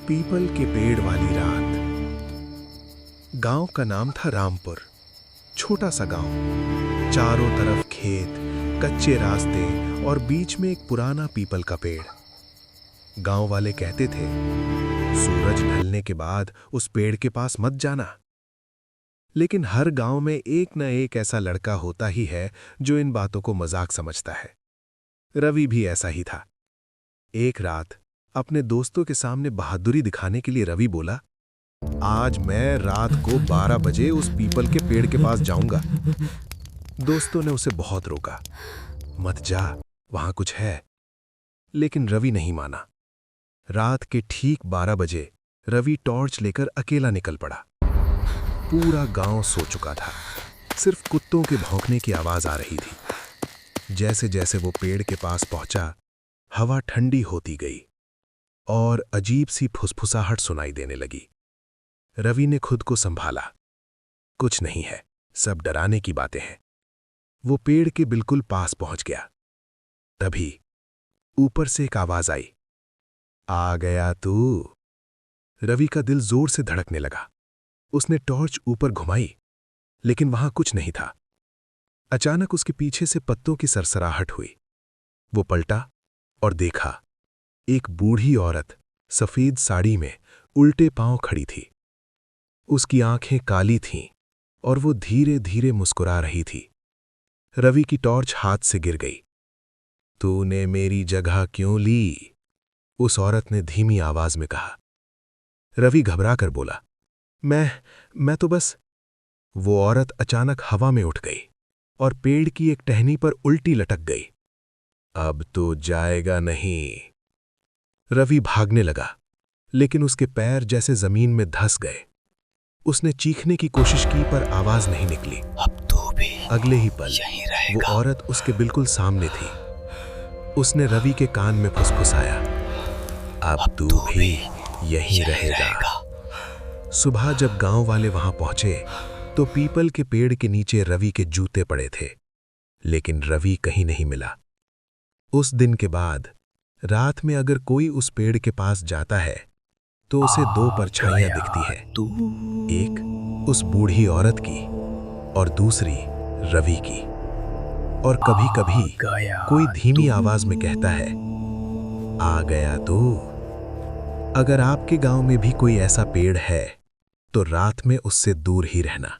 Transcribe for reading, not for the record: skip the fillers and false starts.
People के पेड़ वाली रात। गांव का नाम था रामपुर। छोटा सा गांव, चारों तरफ खेत, कच्चे रास्ते और बीच में एक पुराना पीपल का पेड़। गांव वाले कहते थे, सूरज ढलने के बाद उस पेड़ के पास मत जाना। लेकिन हर गांव में एक न एक ऐसा लड़का होता ही है जो इन बातों को मजाक समझता है। रवि भी ऐसा ही था। एक रात अपने दोस्तों के सामने बहादुरी दिखाने के लिए रवि बोला, आज मैं रात को 12 बजे उस पीपल के पेड़ के पास जाऊंगा। दोस्तों ने उसे बहुत रोका, मत जा, वहां कुछ है। लेकिन रवि नहीं माना। रात के ठीक 12 बजे रवि टॉर्च लेकर अकेला निकल पड़ा। पूरा गांव सो चुका था, सिर्फ कुत्तों के भौंकने की आवाज आ रही थी। जैसे जैसे वो पेड़ के पास पहुंचा, हवा ठंडी होती गई और अजीब सी फुसफुसाहट सुनाई देने लगी। रवि ने खुद को संभाला, कुछ नहीं है, सब डराने की बातें हैं। वो पेड़ के बिल्कुल पास पहुंच गया। तभी ऊपर से एक आवाज आई, आ गया तू। रवि का दिल जोर से धड़कने लगा। उसने टॉर्च ऊपर घुमाई, लेकिन वहां कुछ नहीं था। अचानक उसके पीछे से पत्तों की सरसराहट हुई। वो पलटा और देखा, एक बूढ़ी औरत सफेद साड़ी में उल्टे पांव खड़ी थी। उसकी आंखें काली थीं और वो धीरे धीरे मुस्कुरा रही थी। रवि की टॉर्च हाथ से गिर गई। तूने मेरी जगह क्यों ली? उस औरत ने धीमी आवाज में कहा। रवि घबरा कर बोला, मैं तो बस। वो औरत अचानक हवा में उठ गई और पेड़ की एक टहनी पर उल्टी लटक गई। अब तो जाएगा नहीं। रवि भागने लगा, लेकिन उसके पैर जैसे जमीन में धंस गए। उसने चीखने की कोशिश की पर आवाज नहीं निकली। अब तो भी अगले ही पल यहीं वो रहेगा। औरत उसके बिल्कुल सामने थी। उसने रवि के कान में फुसफुसाया, अब तू भी यहीं रहेगा। सुबह जब गांव वाले वहां पहुंचे तो पीपल के पेड़ के नीचे रवि के जूते पड़े थे, लेकिन रवि कहीं नहीं मिला। उस दिन के बाद रात में अगर कोई उस पेड़ के पास जाता है तो उसे दो परछाइयां दिखती हैं, एक उस बूढ़ी औरत की और दूसरी रवि की। और कभी-कभी कोई धीमी आवाज में कहता है, आ गया तू। अगर आपके गांव में भी कोई ऐसा पेड़ है तो रात में उससे दूर ही रहना।